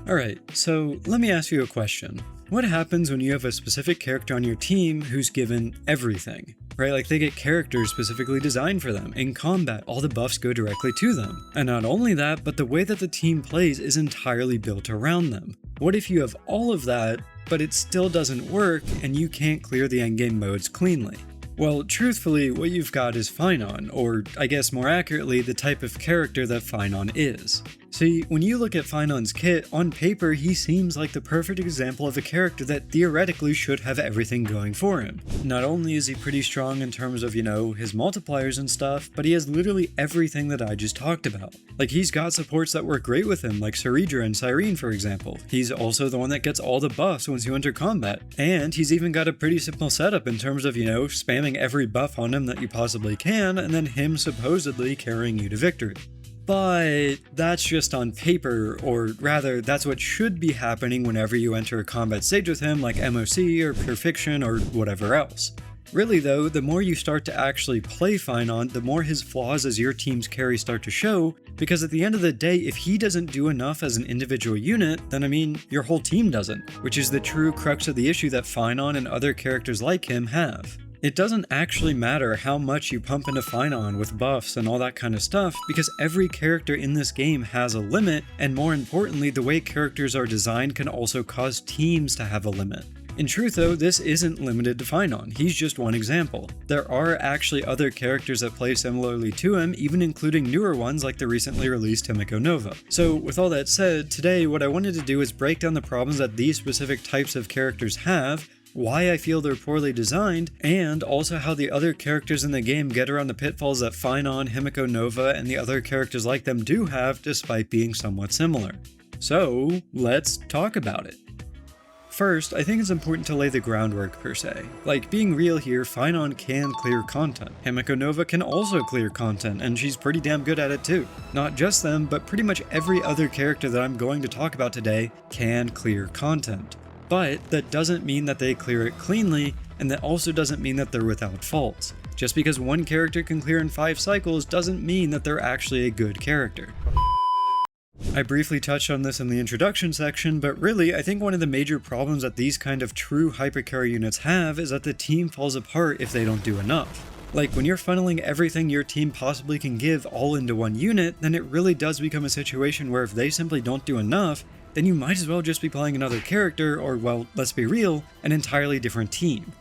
Alright, so let me ask you a question. What happens when you have a specific character on your team who's given everything? Right, like they get characters specifically designed for them. In combat, all the buffs go directly to them. And not only that, but the way that the team plays is entirely built around them. What if you have all of that, but it still doesn't work and you can't clear the endgame modes cleanly? Well, truthfully, what you've got is Phainon, or I guess more accurately, the type of character that Phainon is. See, when you look at Phainon's kit, on paper he seems like the perfect example of a character that theoretically should have everything going for him. Not only is he pretty strong in terms of, his multipliers and stuff, but he has literally everything that I just talked about. Like, he's got supports that work great with him, like Cyrene and Cyrene for example. He's also the one that gets all the buffs once you enter combat. And he's even got a pretty simple setup in terms of, spamming every buff on him that you possibly can, and then him supposedly carrying you to victory. But that's just on paper, or rather, that's what should be happening whenever you enter a combat stage with him like MOC or Pure Fiction or whatever else. Really though, the more you start to actually play Phainon, the more his flaws as your team's carry start to show, because at the end of the day, if he doesn't do enough as an individual unit, then your whole team doesn't, which is the true crux of the issue that Phainon and other characters like him have. It doesn't actually matter how much you pump into Phainon with buffs and all that kind of stuff, because every character in this game has a limit, and more importantly, the way characters are designed can also cause teams to have a limit. In truth though, this isn't limited to Phainon, he's just one example. There are actually other characters that play similarly to him, even including newer ones like the recently released Himiko Nova. So with all that said, today what I wanted to do is break down the problems that these specific types of characters have, why I feel they're poorly designed, and also how the other characters in the game get around the pitfalls that Phainon, Himiko Nova, and the other characters like them do have despite being somewhat similar. So, let's talk about it. First, I think it's important to lay the groundwork per se. Like, being real here, Phainon can clear content. Himiko Nova can also clear content, and she's pretty damn good at it too. Not just them, but pretty much every other character that I'm going to talk about today can clear content. But that doesn't mean that they clear it cleanly, and that also doesn't mean that they're without faults. Just because one character can clear in 5 cycles doesn't mean that they're actually a good character. I briefly touched on this in the introduction section, but really I think one of the major problems that these kind of true hypercarry units have is that the team falls apart if they don't do enough. Like, when you're funneling everything your team possibly can give all into one unit, then it really does become a situation where if they simply don't do enough, then you might as well just be playing another character, or well, let's be real, an entirely different team.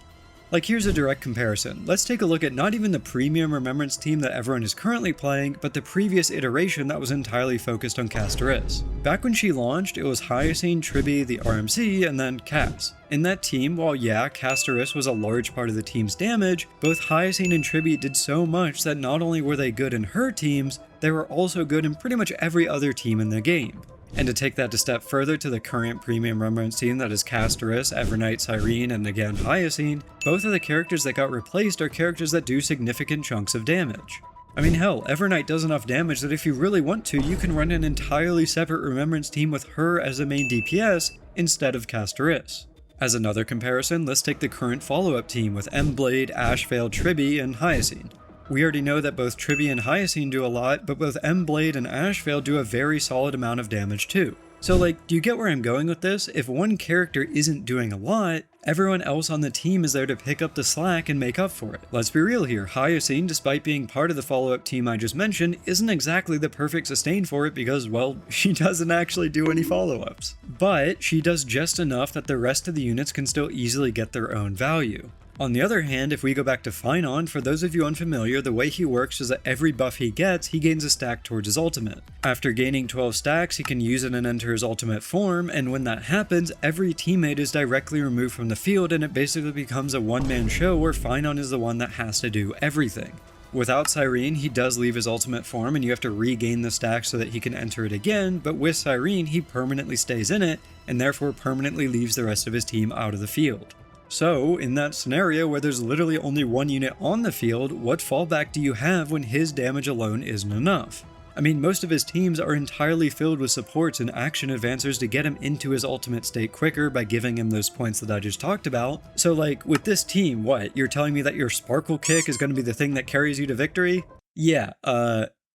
Like, here's a direct comparison. Let's take a look at not even the premium Remembrance team that everyone is currently playing, but the previous iteration that was entirely focused on castorice. Back when she launched, it was Hyacine, Tribi, the RMC, and then Cass. In that team, while yeah, castorice was a large part of the team's damage, both Hyacine and Tribi did so much that not only were they good in her teams, they were also good in pretty much every other team in the game. And to take that a step further to the current premium Remembrance team that is Castorice, Evernight, Cyrene, and again Hyacine, both of the characters that got replaced are characters that do significant chunks of damage. I mean hell, Evernight does enough damage that if you really want to, you can run an entirely separate Remembrance team with her as a main DPS instead of Castorice. As another comparison, let's take the current follow-up team with Mblade, Ashvale, Tribi, and Hyacine. We already know that both Tribi and Hyacine do a lot, but both Mblade and Ashvale do a very solid amount of damage too. So like, do you get where I'm going with this? If one character isn't doing a lot, everyone else on the team is there to pick up the slack and make up for it. Let's be real here, Hyacine, despite being part of the follow-up team I just mentioned, isn't exactly the perfect sustain for it because, well, she doesn't actually do any follow-ups. But she does just enough that the rest of the units can still easily get their own value. On the other hand, if we go back to Phainon, for those of you unfamiliar, the way he works is that every buff he gets, he gains a stack towards his ultimate. After gaining 12 stacks, he can use it and enter his ultimate form, and when that happens, every teammate is directly removed from the field and it basically becomes a one-man show where Phainon is the one that has to do everything. Without Cyrene, he does leave his ultimate form and you have to regain the stack so that he can enter it again, but with Cyrene, he permanently stays in it, and therefore permanently leaves the rest of his team out of the field. So, in that scenario where there's literally only one unit on the field, what fallback do you have when his damage alone isn't enough? I mean, most of his teams are entirely filled with supports and action advancers to get him into his ultimate state quicker by giving him those points that I just talked about. So like, with this team, what? You're telling me that your Sparkle Kick is going to be the thing that carries you to victory? Yeah,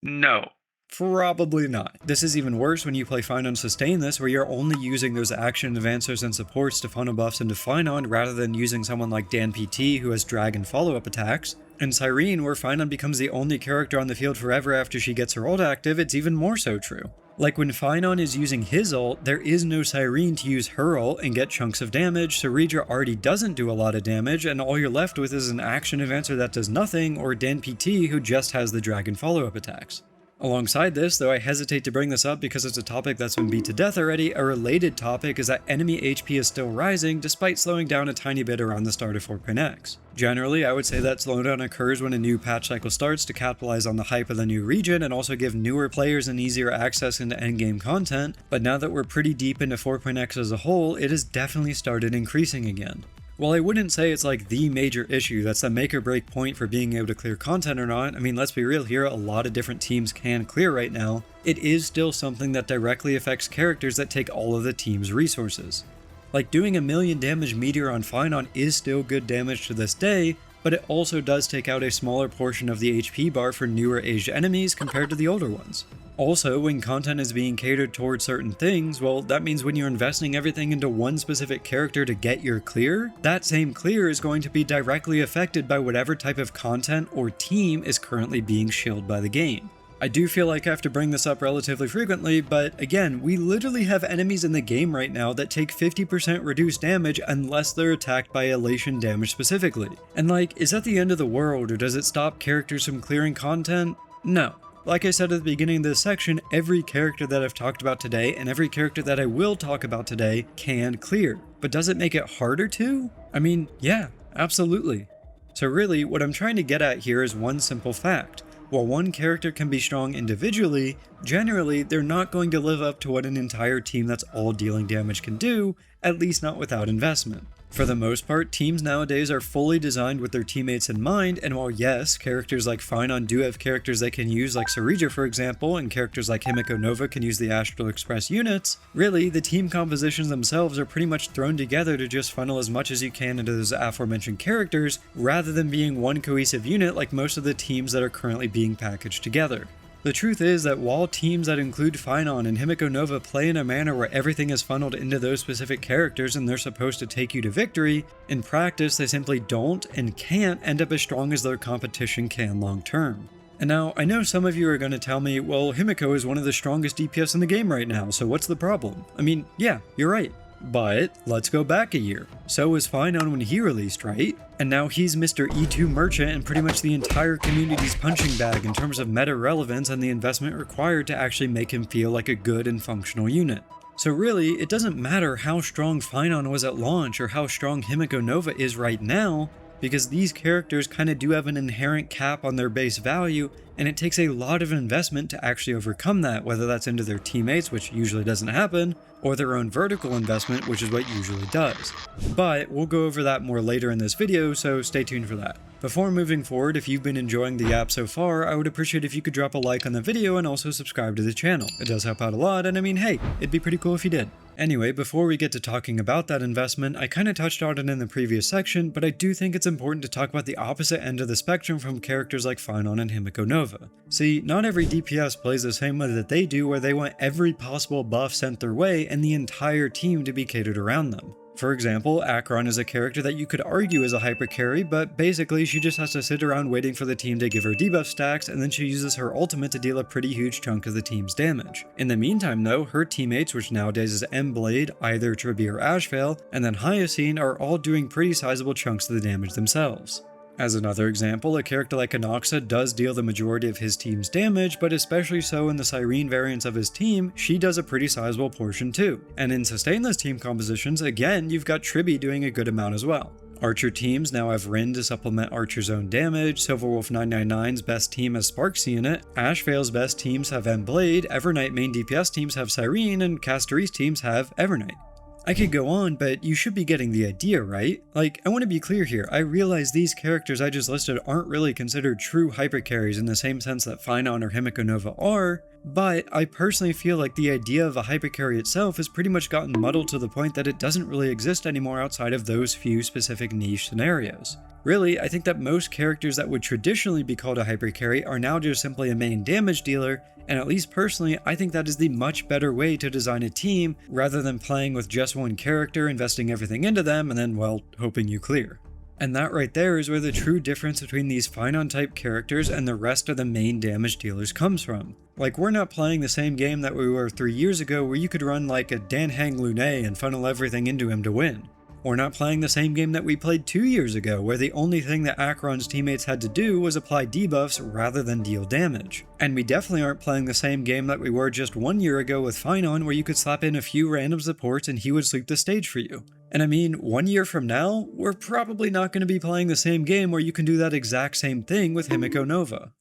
no. Probably not. This is even worse when you play Phainon Sustain This, where you're only using those action advancers and supports to funnel buffs into Phainon rather than using someone like Dan PT who has drag and follow-up attacks. And Cyrene, where Phainon becomes the only character on the field forever after she gets her ult active, it's even more so true. Like when Phainon is using his ult, there is no Cyrene to use her ult and get chunks of damage, so Redra already doesn't do a lot of damage, and all you're left with is an action advancer that does nothing, or Dan PT who just has the dragon follow-up attacks. Alongside this, though I hesitate to bring this up because it's a topic that's been beat to death already, a related topic is that enemy HP is still rising despite slowing down a tiny bit around the start of 4.x. Generally, I would say that slowdown occurs when a new patch cycle starts to capitalize on the hype of the new region and also give newer players an easier access into endgame content, but now that we're pretty deep into 4.x as a whole, it has definitely started increasing again. While I wouldn't say it's like the major issue that's the make or break point for being able to clear content or not, I mean let's be real here, a lot of different teams can clear right now, it is still something that directly affects characters that take all of the team's resources. Like doing a million damage meteor on Phainon is still good damage to this day, but it also does take out a smaller portion of the HP bar for newer aged enemies compared to the older ones. Also, when content is being catered towards certain things, well, that means when you're investing everything into one specific character to get your clear, that same clear is going to be directly affected by whatever type of content or team is currently being shielded by the game. I do feel like I have to bring this up relatively frequently, but again, we literally have enemies in the game right now that take 50% reduced damage unless they're attacked by elation damage specifically. And like, is that the end of the world, or does it stop characters from clearing content? No. Like I said at the beginning of this section, every character that I've talked about today and every character that I will talk about today can clear. But does it make it harder to? I mean, yeah, absolutely. So really, what I'm trying to get at here is one simple fact. While one character can be strong individually, generally they're not going to live up to what an entire team that's all dealing damage can do, at least not without investment. For the most part, teams nowadays are fully designed with their teammates in mind, and while yes, characters like Phainon do have characters they can use like Sarija for example, and characters like Himiko Nova can use the Astral Express units, really, the team compositions themselves are pretty much thrown together to just funnel as much as you can into those aforementioned characters, rather than being one cohesive unit like most of the teams that are currently being packaged together. The truth is that while teams that include Phainon and Himiko Nova play in a manner where everything is funneled into those specific characters and they're supposed to take you to victory, in practice they simply don't and can't end up as strong as their competition can long term. And now, I know some of you are going to tell me, well, Himiko is one of the strongest DPS in the game right now, so what's the problem? I mean, yeah, you're right. But let's go back a year. So was Phainon when he released, right? And now he's Mr. E2 Merchant and pretty much the entire community's punching bag in terms of meta relevance and the investment required to actually make him feel like a good and functional unit. So really, it doesn't matter how strong Phainon was at launch or how strong Himiko Nova is right now, because these characters kind of do have an inherent cap on their base value, and it takes a lot of investment to actually overcome that, whether that's into their teammates, which usually doesn't happen, or their own vertical investment, which is what usually does. But we'll go over that more later in this video, so stay tuned for that. Before moving forward, if you've been enjoying the app so far, I would appreciate if you could drop a like on the video and also subscribe to the channel. It does help out a lot, and I mean, hey, it'd be pretty cool if you did. Anyway, before we get to talking about that investment, I kind of touched on it in the previous section, but I do think it's important to talk about the opposite end of the spectrum from characters like Phainon and Himiko Nova. See, not every DPS plays the same way that they do, where they want every possible buff sent their way and the entire team to be catered around them. For example, Acheron is a character that you could argue is a hyper carry, but basically she just has to sit around waiting for the team to give her debuff stacks, and then she uses her ultimate to deal a pretty huge chunk of the team's damage. In the meantime though, her teammates, which nowadays is M-Blade, either Tribby or Ashvale, and then Hyacine are all doing pretty sizable chunks of the damage themselves. As another example, a character like Anoxa does deal the majority of his team's damage, but especially so in the Cyrene variants of his team, she does a pretty sizable portion too. And in Sustainless team compositions, again, you've got Tribby doing a good amount as well. Archer teams now have Rin to supplement Archer's own damage, Silverwolf 999's best team has Sparksy in it, Ashvale's best teams have M-Blade, Evernight main DPS teams have Cyrene, and castorice teams have Evernight. I could go on, but you should be getting the idea, right? Like, I want to be clear here, I realize these characters I just listed aren't really considered true hypercarries in the same sense that Phainon or Himiko Nova are, but I personally feel like the idea of a hypercarry itself has pretty much gotten muddled to the point that it doesn't really exist anymore outside of those few specific niche scenarios. Really, I think that most characters that would traditionally be called a hypercarry are now just simply a main damage dealer, And at least personally, I think that is the much better way to design a team rather than playing with just one character, investing everything into them, and then, well, hoping you clear. And that right there is where the true difference between these Phainon type characters and the rest of the main damage dealers comes from. Like, we're not playing the same game that we were 3 years ago where you could run like a Dan Hang Lunet and funnel everything into him to win. We're not playing the same game that we played 2 years ago, where the only thing that Acheron's teammates had to do was apply debuffs rather than deal damage. And we definitely aren't playing the same game that we were just 1 year ago with Phainon, where you could slap in a few random supports and he would sweep the stage for you. And I mean, 1 year from now, we're probably not going to be playing the same game where you can do that exact same thing with Himiko Nova.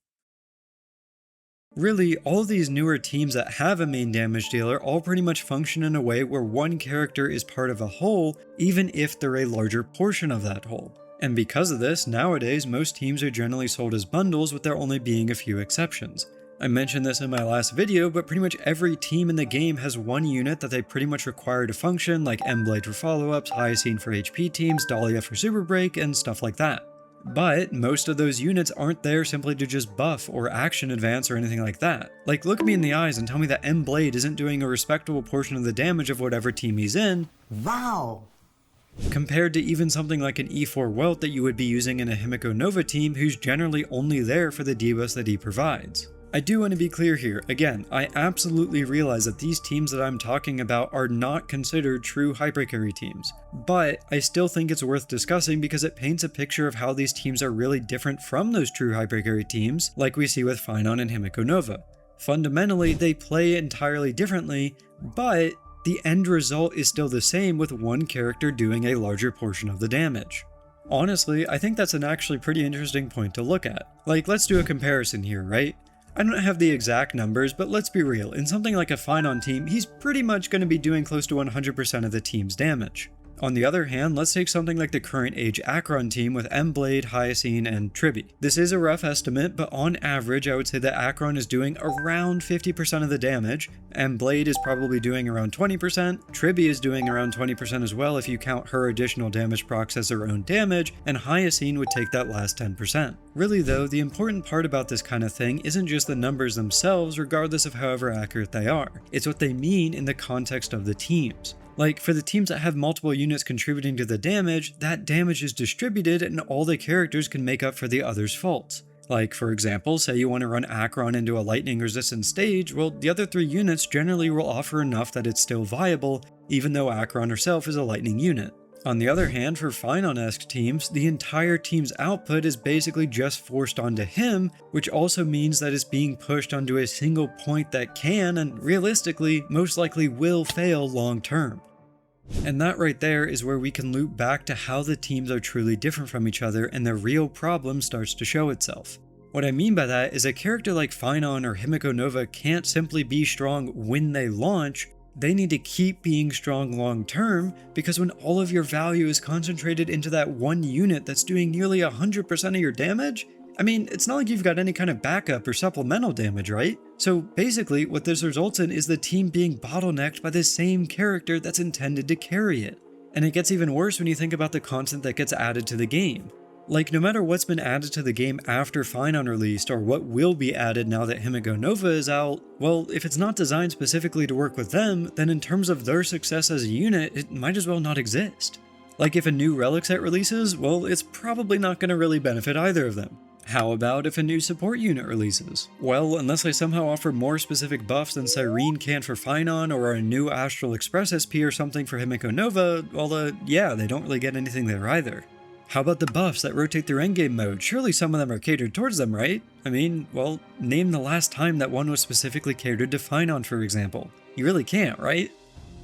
Really, all of these newer teams that have a main damage dealer all pretty much function in a way where one character is part of a whole, even if they're a larger portion of that whole. And because of this, nowadays most teams are generally sold as bundles, with there only being a few exceptions. I mentioned this in my last video, but pretty much every team in the game has one unit that they pretty much require to function, like Blade for follow-ups, Hyacine for HP teams, Dahlia for super break, and stuff like that. But most of those units aren't there simply to just buff or action advance or anything like that. Like, look me in the eyes and tell me that Blade isn't doing a respectable portion of the damage of whatever team he's in. Wow! Compared to even something like an E4 Welt that you would be using in a Himiko Nova team who's generally only there for the debuffs that he provides. I do want to be clear here. Again, I absolutely realize that these teams that I'm talking about are not considered true hypercarry teams, but I still think it's worth discussing because it paints a picture of how these teams are really different from those true hypercarry teams, like we see with Phainon and Himiko Nova. Fundamentally, they play entirely differently, but the end result is still the same, with one character doing a larger portion of the damage. Honestly, I think that's an actually pretty interesting point to look at. Like, let's do a comparison here, right? I don't have the exact numbers, but let's be real, in something like a Phainon team, he's pretty much going to be doing close to 100% of the team's damage. On the other hand, let's take something like the current age Acheron team with Blade, Hyacine, and Tribby. This is a rough estimate, but on average I would say that Acheron is doing around 50% of the damage, Blade is probably doing around 20%, Tribby is doing around 20% as well if you count her additional damage procs as her own damage, and Hyacine would take that last 10%. Really though, the important part about this kind of thing isn't just the numbers themselves, regardless of however accurate they are. It's what they mean in the context of the teams. Like, for the teams that have multiple units contributing to the damage, that damage is distributed and all the characters can make up for the other's faults. Like, for example, say you want to run Acheron into a lightning resistant stage, well, the other 3 units generally will offer enough that it's still viable, even though Acheron herself is a lightning unit. On the other hand, for Phainon-esque teams, the entire team's output is basically just forced onto him, which also means that it's being pushed onto a single point that can, and realistically, most likely will fail long term. And that right there is where we can loop back to how the teams are truly different from each other and the real problem starts to show itself. What I mean by that is a character like Phainon or Himiko Nova can't simply be strong when they launch. They need to keep being strong long term, because when all of your value is concentrated into that one unit that's doing nearly 100% of your damage, I mean, it's not like you've got any kind of backup or supplemental damage, right? So basically, what this results in is the team being bottlenecked by the same character that's intended to carry it. And it gets even worse when you think about the content that gets added to the game. Like, no matter what's been added to the game after Phainon released, or what will be added now that Himiko Nova is out, well, if it's not designed specifically to work with them, then in terms of their success as a unit, it might as well not exist. Like, if a new relic set releases, well, it's probably not going to really benefit either of them. How about if a new support unit releases? Well, unless they somehow offer more specific buffs than Cyrene can for Phainon, or a new Astral Express SP or something for Himiko Nova, well, yeah, they don't really get anything there either. How about the buffs that rotate through endgame mode? Surely some of them are catered towards them, right? I mean, well, name the last time that one was specifically catered to Phainon, for example. You really can't, right?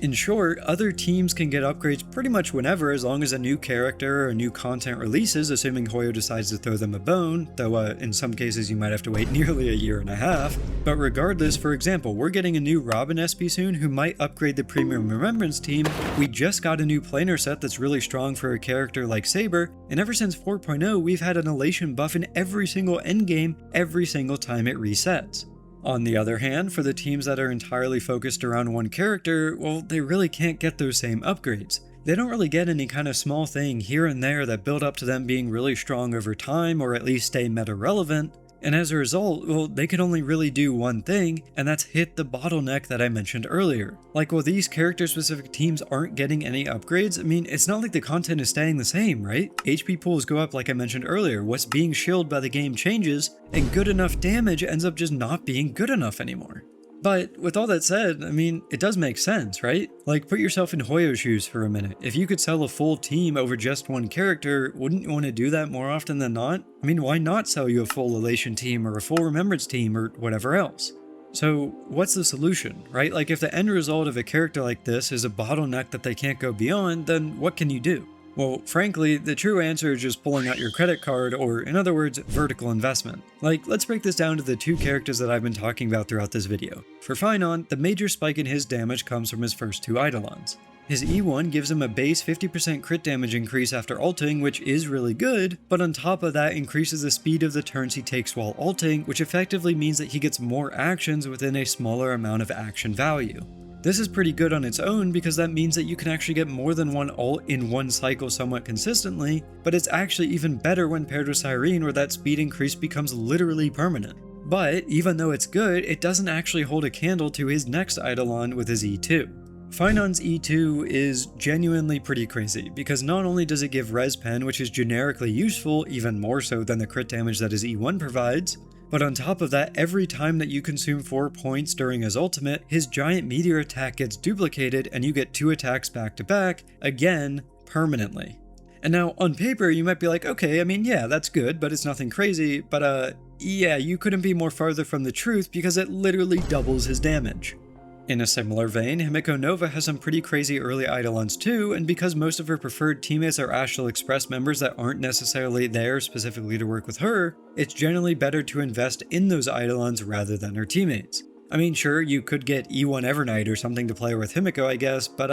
In short, other teams can get upgrades pretty much whenever, as long as a new character or new content releases, assuming Hoyo decides to throw them a bone, though in some cases you might have to wait nearly a year and a half. But regardless, for example, we're getting a new Robin SP soon who might upgrade the Premium Remembrance team. We just got a new planar set that's really strong for a character like Saber, and ever since 4.0 we've had an elation buff in every single endgame every single time it resets. On the other hand, for the teams that are entirely focused around one character, well, they really can't get those same upgrades. They don't really get any kind of small thing here and there that build up to them being really strong over time, or at least stay meta relevant. And as a result, well, they could only really do one thing, and that's hit the bottleneck that I mentioned earlier. Like, while these character-specific teams aren't getting any upgrades, I mean, it's not like the content is staying the same, right? HP pools go up like I mentioned earlier, what's being shielded by the game changes, and good enough damage ends up just not being good enough anymore. But with all that said, I mean, it does make sense, right? Like, put yourself in Hoyo's shoes for a minute. If you could sell a full team over just one character, wouldn't you want to do that more often than not? I mean, why not sell you a full elation team or a full remembrance team or whatever else? So what's the solution, right? Like, if the end result of a character like this is a bottleneck that they can't go beyond, then what can you do? Well, frankly, the true answer is just pulling out your credit card, or in other words, vertical investment. Like, let's break this down to the two characters that I've been talking about throughout this video. For Phainon, the major spike in his damage comes from his first two Eidolons. His E1 gives him a base 50% crit damage increase after ulting, which is really good, but on top of that increases the speed of the turns he takes while ulting, which effectively means that he gets more actions within a smaller amount of action value. This is pretty good on its own because that means that you can actually get more than one ult in one cycle somewhat consistently, but it's actually even better when paired with Cyrene, where that speed increase becomes literally permanent. But even though it's good, it doesn't actually hold a candle to his next Eidolon with his E2. Phainon's E2 is genuinely pretty crazy, because not only does it give res pen, which is generically useful, even more so than the crit damage that his E1 provides, but on top of that, every time that you consume 4 points during his ultimate, his giant meteor attack gets duplicated and you get 2 attacks back to back, again, permanently. And now, on paper, you might be like, okay, I mean, yeah, that's good, but it's nothing crazy, but yeah, you couldn't be more farther from the truth because it literally doubles his damage. In a similar vein, Himiko Nova has some pretty crazy early Eidolons too, and because most of her preferred teammates are Astral Express members that aren't necessarily there specifically to work with her, it's generally better to invest in those Eidolons rather than her teammates. I mean, sure, you could get E1 Evernight or something to play with Himiko, I guess, but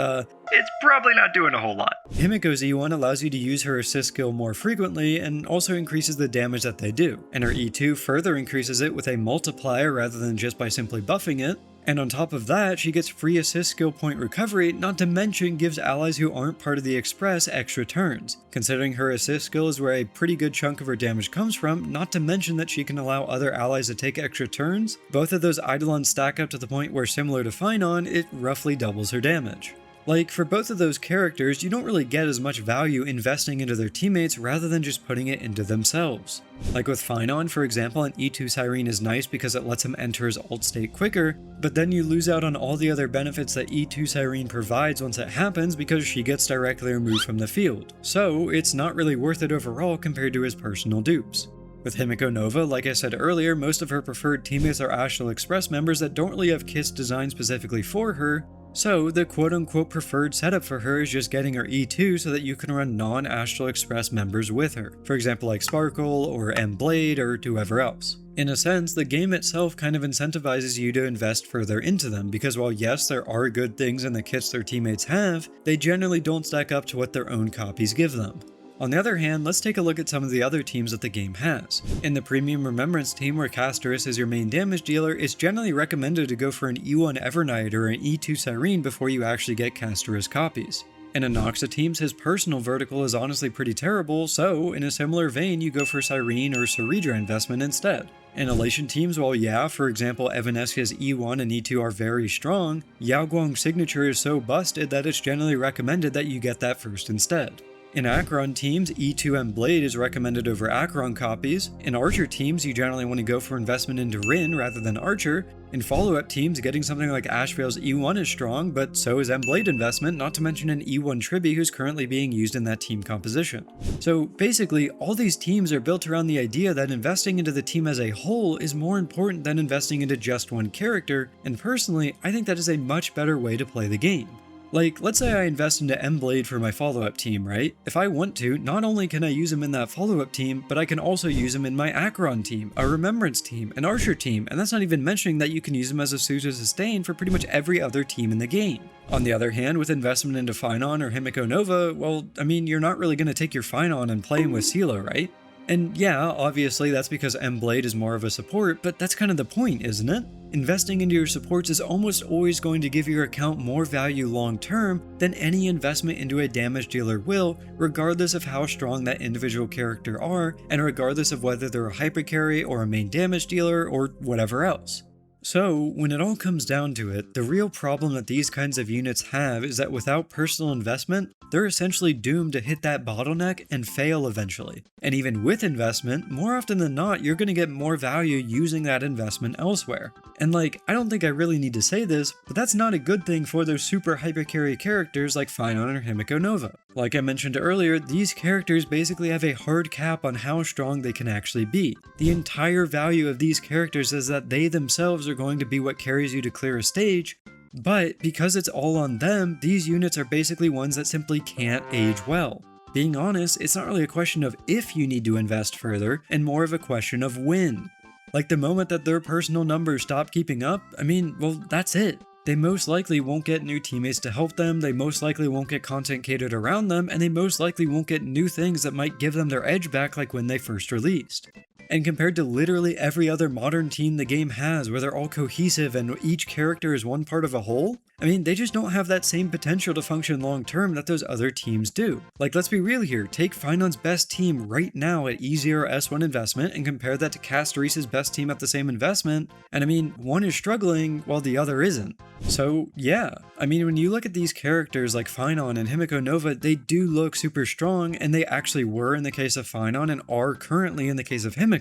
it's probably not doing a whole lot. Himiko's E1 allows you to use her assist skill more frequently and also increases the damage that they do, and her E2 further increases it with a multiplier rather than just by simply buffing it. And on top of that, she gets free assist skill point recovery, not to mention gives allies who aren't part of the Express extra turns. Considering her assist skill is where a pretty good chunk of her damage comes from, not to mention that she can allow other allies to take extra turns, both of those Eidolons stack up to the point where, similar to Phainon, it roughly doubles her damage. Like, for both of those characters, you don't really get as much value investing into their teammates rather than just putting it into themselves. Like with Phainon, for example, an E2 Cyrene is nice because it lets him enter his ult state quicker, but then you lose out on all the other benefits that E2 Cyrene provides once it happens because she gets directly removed from the field. So it's not really worth it overall compared to his personal dupes. With Himiko Nova, like I said earlier, most of her preferred teammates are Astral Express members that don't really have kits designed specifically for her, so the quote-unquote preferred setup for her is just getting her E2 so that you can run non-Astral Express members with her, for example like Sparkle or M-Blade or whoever else. In a sense, the game itself kind of incentivizes you to invest further into them, because while yes, there are good things in the kits their teammates have, they generally don't stack up to what their own copies give them. On the other hand, let's take a look at some of the other teams that the game has. In the Premium Remembrance team, where castorice is your main damage dealer, it's generally recommended to go for an E1 Evernight or an E2 Cyrene before you actually get castorice copies. In Anoxa teams, his personal vertical is honestly pretty terrible, so in a similar vein, you go for Cyrene or Ceredra investment instead. In elation teams, while yeah, for example, Evanescia's E1 and E2 are very strong, Yao Guang's signature is so busted that it's generally recommended that you get that first instead. In Acheron teams, E2 and Blade is recommended over Acheron copies. In Archer teams, you generally want to go for investment into Rin rather than Archer. In follow-up teams, getting something like Ashvale's E1 is strong, but so is M-Blade investment, not to mention an E1 Tribi who's currently being used in that team composition. So basically, all these teams are built around the idea that investing into the team as a whole is more important than investing into just one character, and personally, I think that is a much better way to play the game. Like, let's say I invest into M-Blade for my follow-up team, right? If I want to, not only can I use him in that follow-up team, but I can also use him in my Acheron team, a Remembrance team, an Archer team, and that's not even mentioning that you can use him as a suit to sustain for pretty much every other team in the game. On the other hand, with investment into Phainon or Himiko Nova, well, I mean, you're not really going to take your Phainon and play him with CeeLo, right? And yeah, obviously that's because M-Blade is more of a support, but that's kind of the point, isn't it? Investing into your supports is almost always going to give your account more value long term than any investment into a damage dealer will, regardless of how strong that individual character are, and regardless of whether they're a hypercarry or a main damage dealer or whatever else. So, when it all comes down to it, the real problem that these kinds of units have is that without personal investment, they're essentially doomed to hit that bottleneck and fail eventually. And even with investment, more often than not, you're going to get more value using that investment elsewhere. And I don't think I really need to say this, but that's not a good thing for those super hypercarry characters like Phainon or Himiko Nova. Like I mentioned earlier, these characters basically have a hard cap on how strong they can actually be. The entire value of these characters is that they themselves are going to be what carries you to clear a stage, but because it's all on them, these units are basically ones that simply can't age well. Being honest, it's not really a question of if you need to invest further, and more of a question of when. Like the moment that their personal numbers stop keeping up, well, that's it. They most likely won't get new teammates to help them, they most likely won't get content catered around them, and they most likely won't get new things that might give them their edge back like when they first released. And compared to literally every other modern team the game has, where they're all cohesive and each character is one part of a whole, they just don't have that same potential to function long term that those other teams do. Let's be real here, take Phainon's best team right now at E0 S1 investment and compare that to Castorice's best team at the same investment, and one is struggling while the other isn't. So yeah, when you look at these characters like Phainon and Himiko Nova, they do look super strong, and they actually were in the case of Phainon and are currently in the case of Himiko.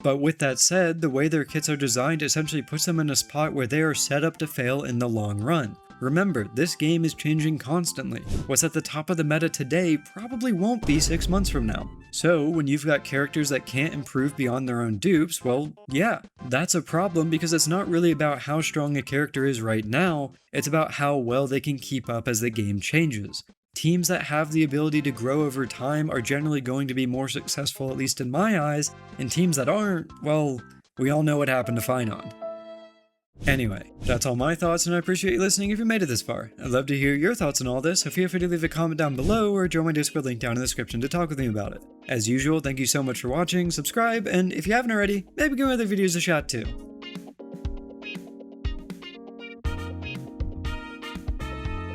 But with that said, the way their kits are designed essentially puts them in a spot where they are set up to fail in the long run. Remember, this game is changing constantly. What's at the top of the meta today probably won't be 6 months from now. So when you've got characters that can't improve beyond their own dupes, well, yeah, that's a problem because it's not really about how strong a character is right now, it's about how well they can keep up as the game changes. Teams that have the ability to grow over time are generally going to be more successful, at least in my eyes, and teams that aren't, well, we all know what happened to Phainon. Anyway, that's all my thoughts, and I appreciate you listening if you made it this far. I'd love to hear your thoughts on all this, so feel free to leave a comment down below or join my Discord link down in the description to talk with me about it. As usual, thank you so much for watching, subscribe, and if you haven't already, maybe give my other videos a shot too.